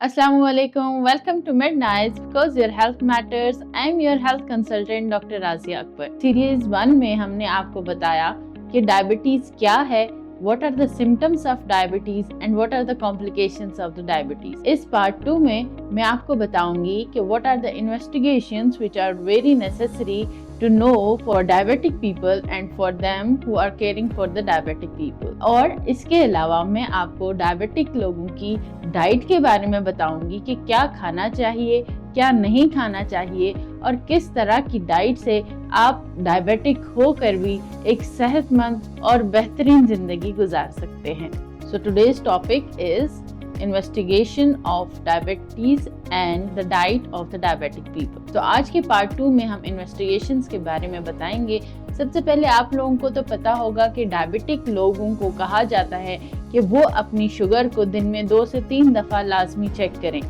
Assalamualaikum. Welcome to Midnights because your health matters. I am your health consultant Dr. Razia Akbar. Series 1 में हमने आपको बताया कि डायबिटीज क्या है, what are the symptoms of diabetes and what are the complications of the diabetes. इस part 2 में मैं आपको बताऊंगी कि what are the investigations which are very necessary to know for diabetic people and for them who are caring for the diabetic people. और इसके अलावा मैं आपको डायबिटिक लोगों की डाइट के बारे में बताऊंगी कि क्या खाना चाहिए, क्या नहीं खाना चाहिए और किस तरह की डाइट से आप डायबिटिक होकर भी एक सेहतमंद और बेहतरीन जिंदगी गुजार सकते हैं. So today's topic is investigation of diabetes and the diet of the diabetic people. तो आज के पार्ट 2 में हम इन्वेस्टिगेशंस के बारे में बताएंगे. सबसे पहले आप लोगों को तो पता होगा कि डायबिटिक लोगों को कहा जाता है कि वो अपनी शुगर को दिन में 2 से 3 दफ़ा लाजमी चेक करें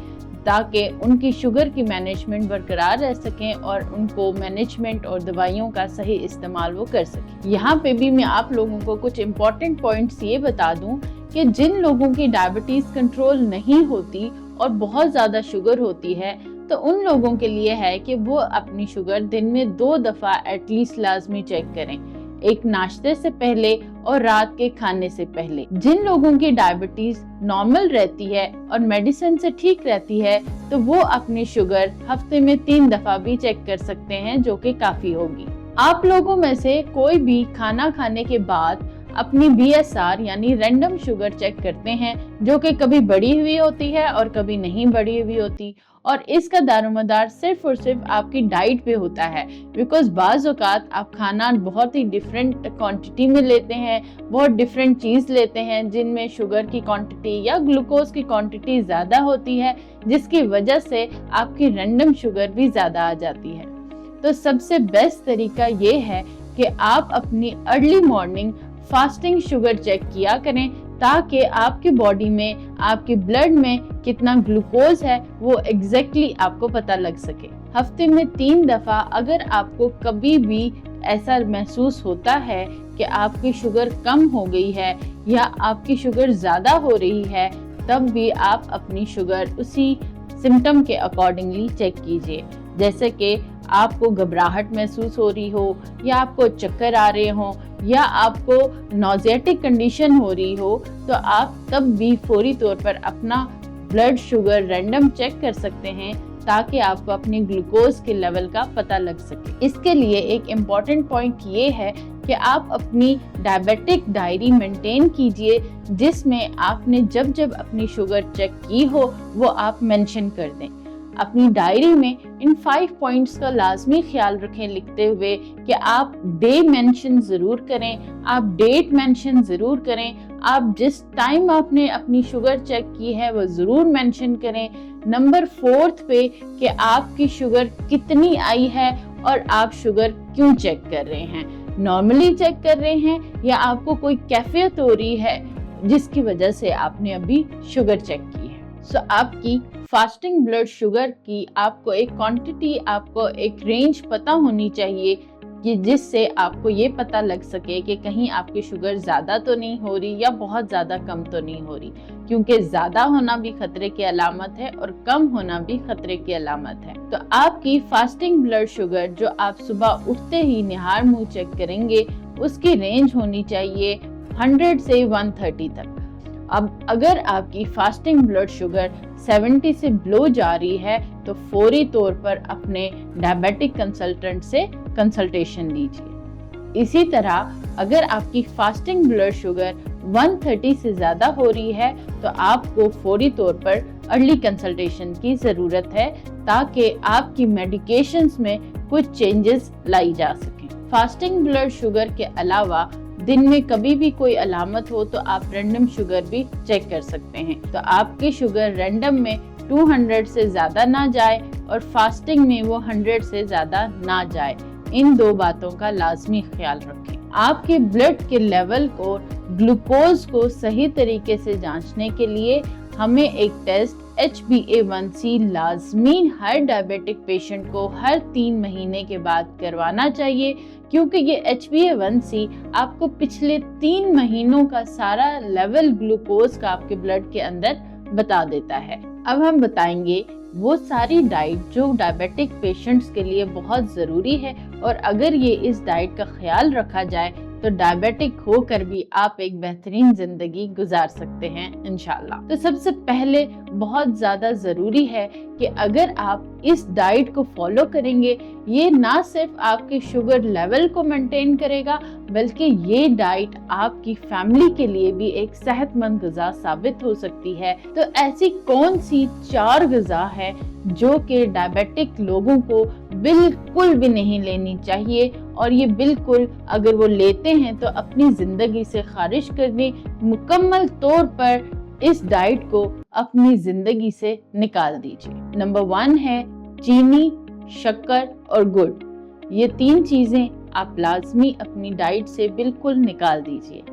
ताकि उनकी शुगर की मैनेजमेंट बरकरार रह सकें और उनको मैनेजमेंट और दवाइयों का सही इस्तेमाल वो कर सकें. यहाँ पे भी मैं आप लोगों को कुछ इम्पॉर्टेंट पॉइंट्स ये बता दूँ कि जिन लोगों की डायबिटीज़ कंट्रोल नहीं होती और बहुत ज़्यादा शुगर होती है तो उन लोगों के लिए है कि वो अपनी शुगर दिन में 2 दफ़ा एटलीस्ट लाजमी चेक करें, एक नाश्ते से पहले और रात के खाने से पहले. जिन लोगों की डायबिटीज नॉर्मल रहती है और मेडिसिन से ठीक रहती है तो वो अपनी शुगर हफ्ते में 3 दफ़ा भी चेक कर सकते हैं, जो कि काफ़ी होगी. आप लोगों में से कोई भी खाना खाने के बाद अपनी BSR यानी रैंडम शुगर चेक करते हैं, जो कि कभी बढ़ी हुई होती है और कभी नहीं बढ़ी हुई होती, और इसका दारोमदार सिर्फ और सिर्फ आपकी डाइट पे होता है. बिकॉज बाज़ औक़ात आप खाना बहुत ही डिफरेंट क्वांटिटी में लेते हैं, बहुत डिफरेंट चीज़ लेते हैं जिनमें शुगर की क्वांटिटी या ग्लूकोज की क्वांटिटी ज़्यादा होती है, जिसकी वजह से आपकी रैंडम शुगर भी ज़्यादा आ जाती है. तो सबसे बेस्ट तरीका ये है कि आप अपनी early morning fasting sugar check किया करें ताकि आपकी बॉडी में, आपके ब्लड में कितना ग्लूकोज है वो एग्जैक्टली आपको पता लग सके. हफ्ते में 3 दफ़ा अगर आपको कभी भी ऐसा महसूस होता है कि आपकी शुगर कम हो गई है या आपकी शुगर ज़्यादा हो रही है, तब भी आप अपनी शुगर उसी सिम्टम के अकॉर्डिंगली चेक कीजिए. जैसे कि आपको घबराहट महसूस हो रही हो या आपको चक्कर आ रहे हो या आपको नॉजियाटिक कंडीशन हो रही हो, तो आप तब भी फौरी तौर पर अपना ब्लड शुगर रैंडम चेक कर सकते हैं ताकि आपको अपनी ग्लूकोज के लेवल का पता लग सके. इसके लिए एक इम्पॉर्टेंट पॉइंट ये है कि आप अपनी डायबिटिक डायरी मेंटेन कीजिए जिसमें आपने जब जब अपनी शुगर चेक की हो वो आप मेंशन कर दें. अपनी डायरी में इन 5 पॉइंट्स का लाजमी ख्याल रखें लिखते हुए कि आप डे मेंशन ज़रूर करें, आप डेट मेंशन ज़रूर करें, आप जिस टाइम आपने अपनी शुगर चेक की है वो ज़रूर मेंशन करें. नंबर 4 पे कि आपकी शुगर कितनी आई है और आप शुगर क्यों चेक कर रहे हैं, नॉर्मली चेक कर रहे हैं या आपको कोई कैफियत हो रही है जिसकी वजह से आपने अभी शुगर चेक की है. सो आपकी फास्टिंग ब्लड शुगर की आपको एक क्वांटिटी, आपको एक रेंज पता होनी चाहिए कि जिससे आपको ये पता लग सके कि कहीं आपकी शुगर ज़्यादा तो नहीं हो रही या बहुत ज़्यादा कम तो नहीं हो रही, क्योंकि ज़्यादा होना भी खतरे की अलामत है और कम होना भी खतरे की अलामत है. तो आपकी फास्टिंग ब्लड शुगर जो आप सुबह उठते ही निहार मुँह चेक करेंगे उसकी रेंज होनी चाहिए 100 से 130 तक. अब अगर आपकी फास्टिंग ब्लड शुगर 70 से बिलो जा रही है तो फौरी तौर पर अपने डायबिटिक कंसल्टेंट से कंसल्टेशन लीजिए. इसी तरह अगर आपकी फास्टिंग ब्लड शुगर 130 से ज़्यादा हो रही है तो आपको फौरी तौर पर अर्ली कंसल्टेशन की ज़रूरत है ताकि आपकी मेडिकेशंस में कुछ चेंजेस लाई जा सकें. फास्टिंग ब्लड शुगर के अलावा दिन में कभी भी कोई अलामत हो तो आप रैंडम शुगर भी चेक कर सकते हैं. तो आपकी शुगर रैंडम में 200 से ज़्यादा ना जाए और फास्टिंग में वो 100 से ज़्यादा ना जाए. इन 2 बातों का लाजमी ख्याल रखें. आपके ब्लड के लेवल को, ग्लूकोज को सही तरीके से जांचने के लिए हमें एक टेस्ट HbA1c लाजमी हर डायबिटिक पेशेंट को हर 3 महीने के बाद करवाना चाहिए, क्योंकि ये HbA1c आपको पिछले 3 महीनों का सारा लेवल ग्लूकोज का आपके ब्लड के अंदर बता देता है। अब हम बताएंगे वो सारी डाइट जो डायबिटिक पेशेंट्स के लिए बहुत ज़रूरी है, और अगर ये इस डाइट का ख्याल रखा जाए तो डायबिटिक होकर भी आप एक बेहतरीन जिंदगी गुजार सकते हैं इंशाल्लाह। तो सबसे पहले बहुत ज़्यादा ज़रूरी है कि अगर आप इस डाइट को फॉलो करेंगे, ये ना सिर्फ आपके शुगर लेवल को मेंटेन करेगा, बल्कि ये डाइट आपकी फैमिली के लिए भी एक सेहतमंद ग़िज़ा साबित हो सकती है। तो ऐसी कौन सी 4 ग़िज़ा है जो कि डायबिटिक लोगों को बिल्कुल भी नहीं लेनी चाहिए, और ये बिल्कुल अगर वो लेते हैं तो अपनी ज़िंदगी से खारिज करने, मुकम्मल तौर पर इस डाइट को अपनी ज़िंदगी से निकाल दीजिए। नंबर 1 है चीनी, शक्कर और गुड़। ये 3 चीज़ें आप लाजमी अपनी डाइट से बिल्कुल निकाल दीजिए।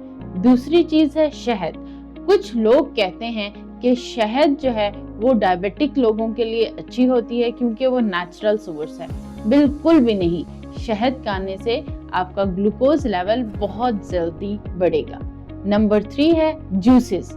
दूसरी चीज़ है शहद। कुछ लोग कहते हैं कि शहद जो है वो डायबिटिक लोगों के लिए अच्छी होती है क्योंकि वो नेचुरल सोर्स है। बिल्कुल भी नहीं। शहद खाने से आपका ग्लूकोज लेवल बहुत जल्दी बढ़ेगा। नंबर 3 है जूसेस।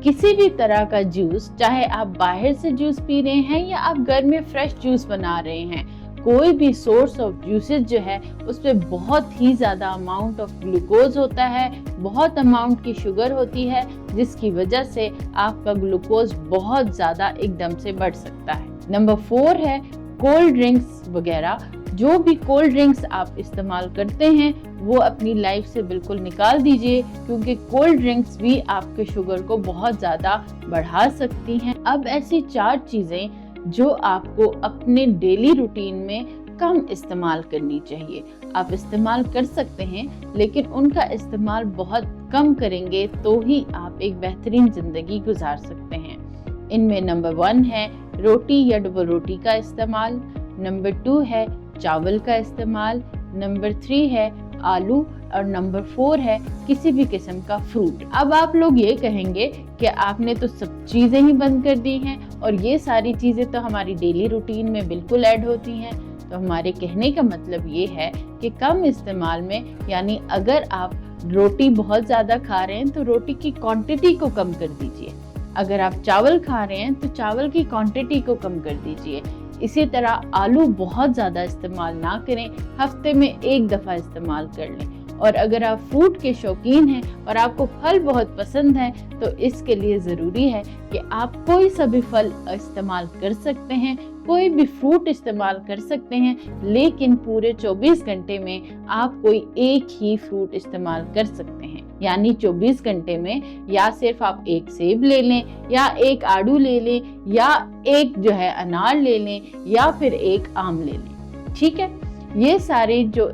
किसी भी तरह का जूस, चाहे आप बाहर से जूस पी रहे हैं या आप घर में फ्रेश जूस बना रहे हैं, कोई भी सोर्स ऑफ जूसेस जो है उसमें बहुत ही ज़्यादा अमाउंट ऑफ ग्लूकोज होता है, बहुत अमाउंट की शुगर होती है, जिसकी वजह से आपका ग्लूकोज बहुत ज़्यादा एकदम से बढ़ सकता है। नंबर 4 है कोल्ड ड्रिंक्स वगैरह। जो भी कोल्ड ड्रिंक्स आप इस्तेमाल करते हैं वो अपनी लाइफ से बिल्कुल निकाल दीजिए, क्योंकि कोल्ड ड्रिंक्स भी आपके शुगर को बहुत ज़्यादा बढ़ा सकती हैं। अब ऐसी 4 चीज़ें जो आपको अपने डेली रूटीन में कम इस्तेमाल करनी चाहिए। आप इस्तेमाल कर सकते हैं, लेकिन उनका इस्तेमाल बहुत कम करेंगे तो ही आप एक बेहतरीन ज़िंदगी गुजार सकते हैं। इनमें नंबर 1 है रोटी या डबल रोटी का इस्तेमाल, नंबर 2 है चावल का इस्तेमाल, नंबर 3 है आलू, और नंबर 4 है किसी भी किस्म का फ्रूट। अब आप लोग ये कहेंगे कि आपने तो सब चीज़ें ही बंद कर दी हैं और ये सारी चीज़ें तो हमारी डेली रूटीन में बिल्कुल ऐड होती हैं। तो हमारे कहने का मतलब ये है कि कम इस्तेमाल में, यानी अगर आप रोटी बहुत ज़्यादा खा रहे हैं तो रोटी की क्वांटिटी को कम कर दीजिए। अगर आप चावल खा रहे हैं तो चावल की क्वांटिटी को कम कर दीजिए। इसी तरह आलू बहुत ज़्यादा इस्तेमाल ना करें, हफ्ते में 1 दफ़ा इस्तेमाल कर लें। और अगर आप फ्रूट के शौकीन हैं और आपको फल बहुत पसंद है तो इसके लिए ज़रूरी है कि आप कोई सा भी फल इस्तेमाल कर सकते हैं, कोई भी फ्रूट इस्तेमाल कर सकते हैं, लेकिन पूरे 24 घंटे में आप कोई एक ही फ्रूट इस्तेमाल कर सकते हैं। यानी 24 घंटे में या सिर्फ आप 1 सेब ले लें, या 1 आड़ू ले लें, या 1 जो है अनार ले लें, या फिर 1 आम ले लें। ठीक है, ये सारे जो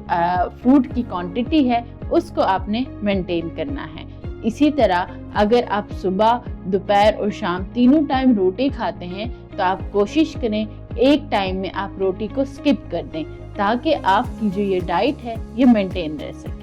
फ्रूट की क्वांटिटी है उसको आपने मेंटेन करना है। इसी तरह अगर आप सुबह, दोपहर और शाम तीनों टाइम रोटी खाते हैं तो आप कोशिश करें एक टाइम में आप रोटी को स्किप कर दें, ताकि आपकी जो ये डाइट है ये मेंटेन रह सके।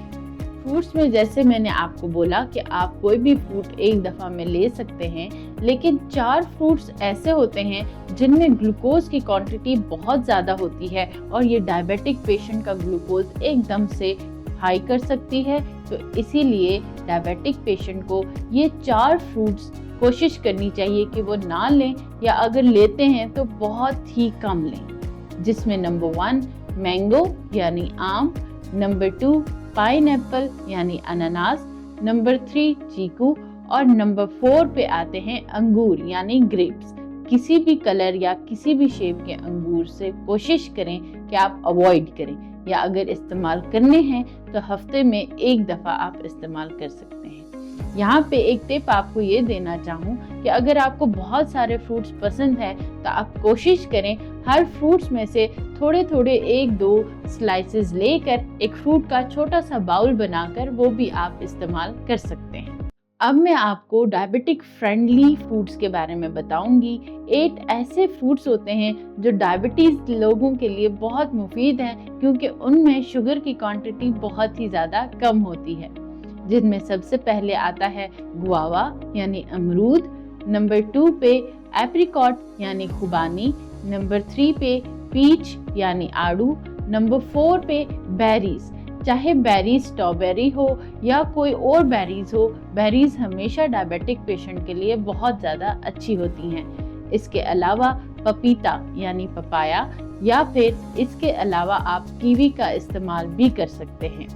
फ्रूट्स में जैसे मैंने आपको बोला कि आप कोई भी फ्रूट 1 दफ़ा में ले सकते हैं, लेकिन 4 फ्रूट्स ऐसे होते हैं जिनमें ग्लूकोज की क्वांटिटी बहुत ज़्यादा होती है और ये डायबिटिक पेशेंट का ग्लूकोज एकदम से हाई कर सकती है। तो इसीलिए डायबिटिक पेशेंट को ये 4 फ्रूट्स कोशिश करनी चाहिए कि वो ना लें, या अगर लेते हैं तो बहुत ही कम लें, जिसमें नंबर 1 मैंगो यानी आम, नंबर 2 पाइनएप्पल यानी अनानास, नंबर 3 चीकू, और नंबर 4 पे आते हैं अंगूर यानी ग्रेप्स। किसी भी कलर या किसी भी शेप के अंगूर से कोशिश करें कि आप अवॉइड करें, या अगर इस्तेमाल करने हैं तो हफ्ते में 1 दफ़ा आप इस्तेमाल कर सकते हैं। यहाँ पे एक टिप आपको ये देना चाहूँ कि अगर आपको बहुत सारे फ्रूट्स पसंद है तो आप कोशिश करें हर फ्रूट्स में से थोड़े थोड़े 1-2 स्लाइसेस लेकर एक फ्रूट का छोटा सा बाउल बनाकर वो भी आप इस्तेमाल कर सकते हैं। अब मैं आपको डायबिटिक फ्रेंडली फ्रूट्स के बारे में बताऊंगी। 8 ऐसे फ्रूट्स होते हैं जो डायबिटीज़ लोगों के लिए बहुत मुफीद हैं, क्योंकि उनमें शुगर की क्वांटिटी बहुत ही ज़्यादा कम होती है, जिनमें सबसे पहले आता है गुआवा यानी अमरूद, नंबर 2 पे एप्रिकॉट यानी खुबानी, नंबर 3 पे पीच यानी आड़ू, नंबर 4 पे बेरीज। चाहे बेरीज स्ट्रॉबेरी हो या कोई और बेरीज हो, बेरीज हमेशा डायबिटिक पेशेंट के लिए बहुत ज़्यादा अच्छी होती हैं। इसके अलावा पपीता यानी पपाया या फिर इसके अलावा आप कीवी का इस्तेमाल भी कर सकते हैं।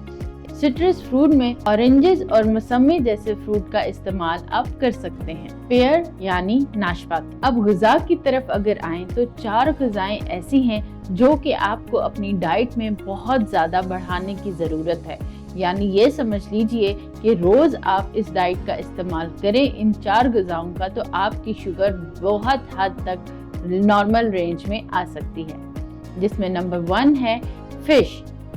सिट्रस फ्रूट में ऑरेंजेस और मौसमी जैसे फ्रूट का इस्तेमाल आप कर सकते हैं। पेयर यानी नाशपाती। अब ग़िज़ा की तरफ अगर आएं तो 4 ग़िज़ाएं ऐसी हैं जो कि आपको अपनी डाइट में बहुत ज़्यादा बढ़ाने की ज़रूरत है। यानी ये समझ लीजिए कि रोज़ आप इस डाइट का इस्तेमाल करें इन 4 ग़िज़ाओं का, तो आपकी शुगर बहुत हद तक नॉर्मल रेंज में आ सकती है। जिसमें नंबर 1 है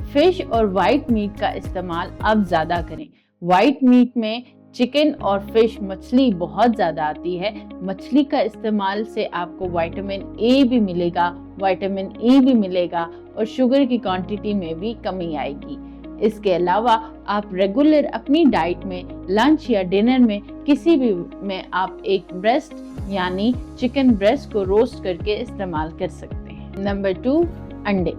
फिश और वाइट मीट का इस्तेमाल आप ज़्यादा करें। वाइट मीट में चिकन और फिश मछली बहुत ज़्यादा आती है। मछली का इस्तेमाल से आपको विटामिन ए भी मिलेगा, विटामिन ई भी मिलेगा और शुगर की क्वांटिटी में भी कमी आएगी। इसके अलावा आप रेगुलर अपनी डाइट में लंच या डिनर में किसी भी में आप एक ब्रेस्ट यानी चिकन ब्रेस्ट को रोस्ट करके इस्तेमाल कर सकते हैं। नंबर 2 अंडे।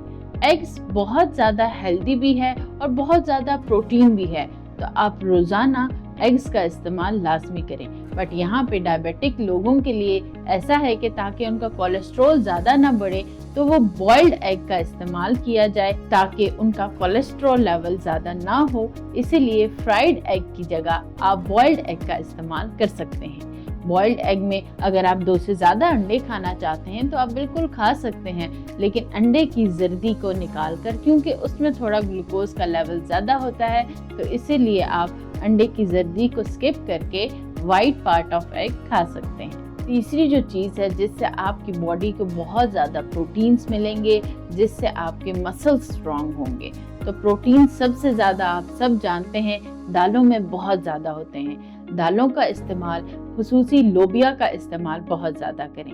एग्स बहुत ज़्यादा हेल्दी भी है और बहुत ज़्यादा प्रोटीन भी है, तो आप रोज़ाना एग्स का इस्तेमाल लाजमी करें। बट यहाँ पे डायबिटिक लोगों के लिए ऐसा है कि ताकि उनका कोलेस्ट्रॉल ज़्यादा ना बढ़े तो वो बॉइल्ड एग का इस्तेमाल किया जाए ताकि उनका कोलेस्ट्रॉल लेवल ज़्यादा ना हो। इसीलिए फ्राइड एग की जगह आप बॉइल्ड एग का इस्तेमाल कर सकते हैं। बॉइल्ड एग में अगर आप 2 से ज़्यादा अंडे खाना चाहते हैं तो आप बिल्कुल खा सकते हैं, लेकिन अंडे की जर्दी को निकाल कर, क्योंकि उसमें थोड़ा ग्लूकोज का लेवल ज़्यादा होता है, तो इसीलिए आप अंडे की जर्दी को स्किप करके वाइट पार्ट ऑफ एग खा सकते हैं। तीसरी जो चीज़ है जिससे आपकी बॉडी को बहुत ज़्यादा प्रोटीन्स मिलेंगे, जिससे आपके मसल्स स्ट्रॉन्ग होंगे, तो प्रोटीन सबसे ज़्यादा आप सब जानते हैं दालों में बहुत ज़्यादा होते हैं। दालों का इस्तेमाल, खुसूसी लोबिया का इस्तेमाल बहुत ज़्यादा करें।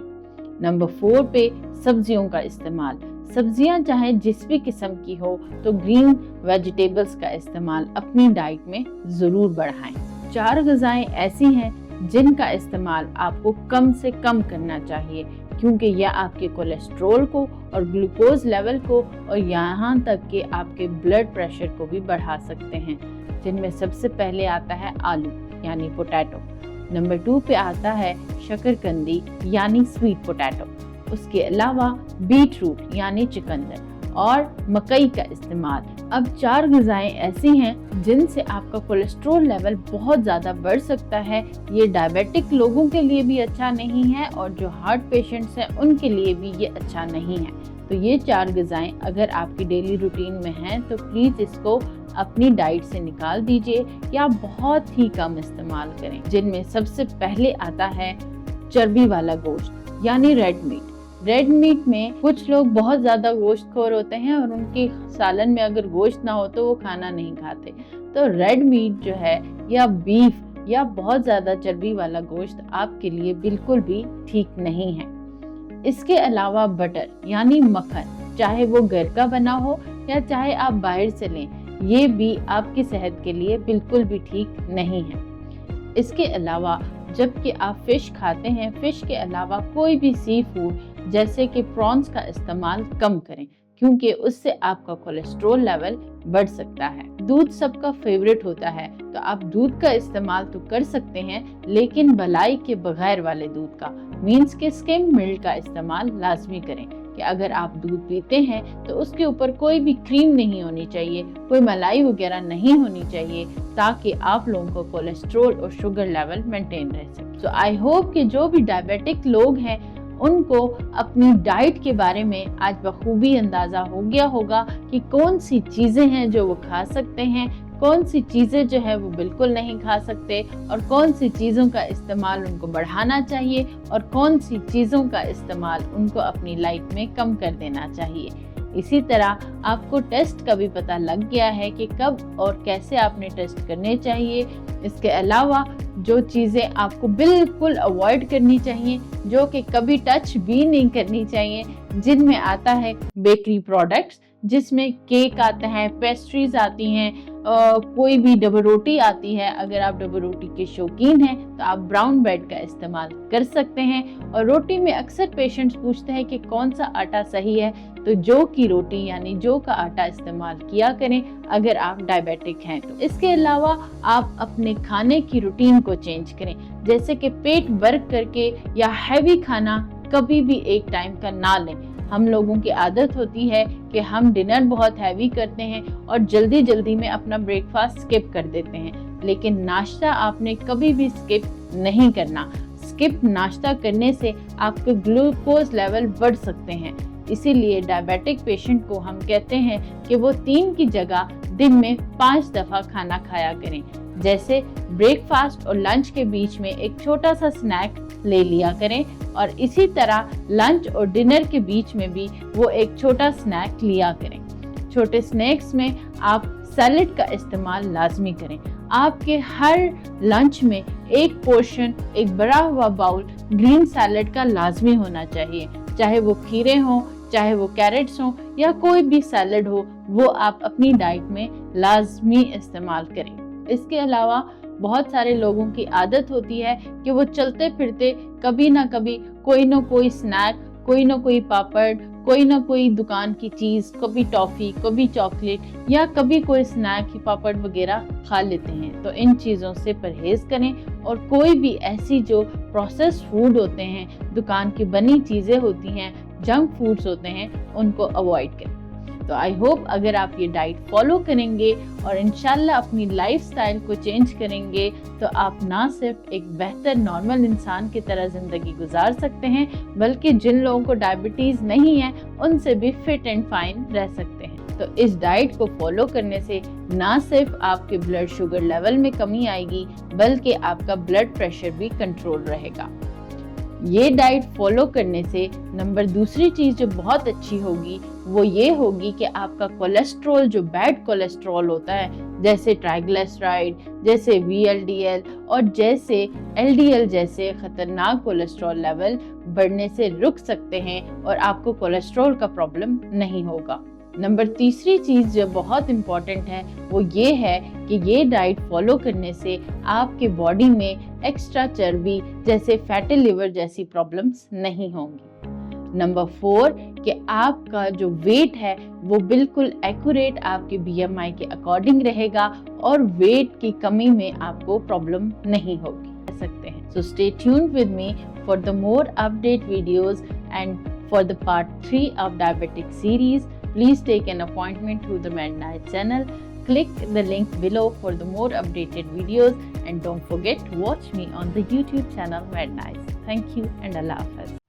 नंबर 4 पे सब्जियों का इस्तेमाल। सब्जियां चाहे जिस भी किस्म की हो तो ग्रीन वेजिटेबल्स का इस्तेमाल अपनी डाइट में ज़रूर बढ़ाएं। 4 ग़िज़ाएं ऐसी हैं जिनका इस्तेमाल आपको कम से कम करना चाहिए, क्योंकि यह आपके कोलेस्ट्रॉल को और ग्लूकोज लेवल को और यहाँ तक कि आपके ब्लड प्रेशर को भी बढ़ा सकते हैं। जिनमें सबसे पहले आता है आलू यानी पोटैटो। नंबर 2 पे आता है शकरकंदी यानी स्वीट पोटैटो। उसके अलावा बीट रूट यानी चुकंदर और मकई का इस्तेमाल। अब 4 ग़िज़ाएं ऐसी हैं जिनसे आपका कोलेस्ट्रॉल लेवल बहुत ज़्यादा बढ़ सकता है। ये डायबिटिक लोगों के लिए भी अच्छा नहीं है और जो हार्ट पेशेंट्स हैं उनके लिए भी ये अच्छा नहीं है। तो ये 4 ग़िज़ाएं अगर आपकी डेली रूटीन में हैं तो प्लीज़ इसको अपनी डाइट से निकाल दीजिए या बहुत ही कम इस्तेमाल करें। जिनमें सबसे पहले आता है चर्बी वाला गोश्त यानी रेड मीट। रेड मीट में कुछ लोग बहुत ज़्यादा गोश्तखोर होते हैं और उनके सालन में अगर गोश्त ना हो तो वो खाना नहीं खाते। तो रेड मीट जो है या बीफ या बहुत ज़्यादा चर्बी वाला गोश्त आपके लिए बिल्कुल भी ठीक नहीं है। इसके अलावा बटर यानी मक्खन, चाहे वो घर का बना हो या चाहे आप बाहर से लें, ये भी आपकी सेहत के लिए बिल्कुल भी ठीक नहीं है। इसके अलावा जबकि आप फ़िश खाते हैं, फ़िश के अलावा कोई भी सी फूड जैसे कि प्रॉन्स का इस्तेमाल कम करें, क्योंकि उससे आपका कोलेस्ट्रॉल लेवल बढ़ सकता है। दूध सबका फेवरेट होता है, तो आप दूध का इस्तेमाल तो कर सकते हैं, लेकिन मलाई के बगैर वाले दूध का, मीन्स के स्किम मिल्क का इस्तेमाल लाजमी करें। कि अगर आप दूध पीते हैं तो उसके ऊपर कोई भी क्रीम नहीं होनी चाहिए, कोई मलाई वगैरह नहीं होनी चाहिए, ताकि आप लोगों को कोलेस्ट्रॉल और शुगर लेवल मेंटेन रह सके। सो आई होप कि जो भी डायबिटिक लोग हैं उनको अपनी डाइट के बारे में आज बखूबी अंदाज़ा हो गया होगा कि कौन सी चीज़ें हैं जो वो खा सकते हैं, कौन सी चीज़ें जो है वो बिल्कुल नहीं खा सकते, और कौन सी चीज़ों का इस्तेमाल उनको बढ़ाना चाहिए और कौन सी चीज़ों का इस्तेमाल उनको अपनी लाइफ में कम कर देना चाहिए। इसी तरह आपको टेस्ट का भी पता लग गया है कि कब और कैसे आपने टेस्ट करने चाहिए। इसके अलावा जो चीज़ें आपको बिल्कुल अवॉइड करनी चाहिए, जो कि कभी टच भी नहीं करनी चाहिए, जिनमें आता है बेकरी प्रोडक्ट्स, जिसमें केक आता है, पेस्ट्रीज आती हैं, कोई भी डबल रोटी आती है। अगर आप डबल रोटी के शौकीन हैं तो आप ब्राउन ब्रेड का इस्तेमाल कर सकते हैं। और रोटी में अक्सर पेशेंट्स पूछते हैं कि कौन सा आटा सही है, तो जौ की रोटी यानी जौ का आटा इस्तेमाल किया करें अगर आप डायबिटिक हैं तो। इसके अलावा आप अपने खाने की रूटीन को चेंज करें, जैसे कि पेट भर करके या हैवी खाना कभी भी एक टाइम का ना लें। हम लोगों की आदत होती है कि हम डिनर बहुत हैवी करते हैं और जल्दी जल्दी में अपना ब्रेकफास्ट स्किप कर देते हैं, लेकिन नाश्ता आपने कभी भी स्किप नहीं करना। स्किप नाश्ता करने से आपके ग्लूकोज लेवल बढ़ सकते हैं, इसीलिए डायबिटिक पेशेंट को हम कहते हैं कि वो 3 की जगह दिन में 5 दफ़ा खाना खाया करें। जैसे ब्रेकफास्ट और लंच के बीच में एक छोटा सा स्नैक ले लिया करें और इसी तरह लंच और डिनर के बीच में भी वो एक छोटा स्नैक लिया करें। छोटे स्नैक्स में आप सैलेड का इस्तेमाल लाजमी करें। आपके हर लंच में एक पोर्शन, एक बड़ा हुआ बाउल ग्रीन सैलेड का लाजमी होना चाहिए, चाहे वो खीरे हों, चाहे वो कैरेट्स हों या कोई भी सैलेड हो, वो आप अपनी डाइट में लाजमी इस्तेमाल करें। इसके अलावा बहुत सारे लोगों की आदत होती है कि वो चलते फिरते कभी ना कभी कोई ना कोई स्नैक, कोई ना कोई पापड़, कोई ना कोई दुकान की चीज़, कभी टॉफ़ी, कभी चॉकलेट या कभी कोई स्नैक पापड़ वगैरह खा लेते हैं। तो इन चीज़ों से परहेज़ करें और कोई भी ऐसी जो प्रोसेस्ड फूड होते हैं, दुकान की बनी चीज़ें होती हैं, जंक फूड्स होते हैं, उनको अवॉइड करें। तो आई होप अगर आप ये डाइट फॉलो करेंगे और इंशाल्लाह अपनी लाइफस्टाइल को चेंज करेंगे तो आप ना सिर्फ एक बेहतर नॉर्मल इंसान की तरह ज़िंदगी गुजार सकते हैं, बल्कि जिन लोगों को डायबिटीज़ नहीं है उनसे भी फिट एंड फाइन रह सकते हैं। तो इस डाइट को फॉलो करने से ना सिर्फ आपके ब्लड शुगर लेवल में कमी आएगी, बल्कि आपका ब्लड प्रेशर भी कंट्रोल रहेगा। ये डाइट फॉलो करने से नंबर दूसरी चीज़ जो बहुत अच्छी होगी वो ये होगी कि आपका कोलेस्ट्रॉल, जो बैड कोलेस्ट्रॉल होता है, जैसे ट्राइग्लिसराइड, जैसे VLDL और जैसे LDL जैसे ख़तरनाक कोलेस्ट्रॉल लेवल बढ़ने से रुक सकते हैं और आपको कोलेस्ट्रॉल का प्रॉब्लम नहीं होगा। नंबर तीसरी चीज़ जो बहुत इम्पॉर्टेंट है वो ये है कि ये डाइट फॉलो करने से आपके बॉडी में एक्स्ट्रा चर्बी जैसे फैटी लिवर जैसी प्रॉब्लम्स नहीं होंगी। नंबर 4 कि आपका जो वेट है वो बिल्कुल एक्यूरेट आपके BMI के अकॉर्डिंग रहेगा और वेट की कमी में आपको प्रॉब्लम नहीं होगी सकते हैं। So stay tuned with me for the more update videos and for the part 3 of diabetic series. Please take an appointment through the Mednight channel. Click the link below for the more updated videos and don't forget to watch me on the YouTube channel Mednight. Thank you and Allah Hafiz.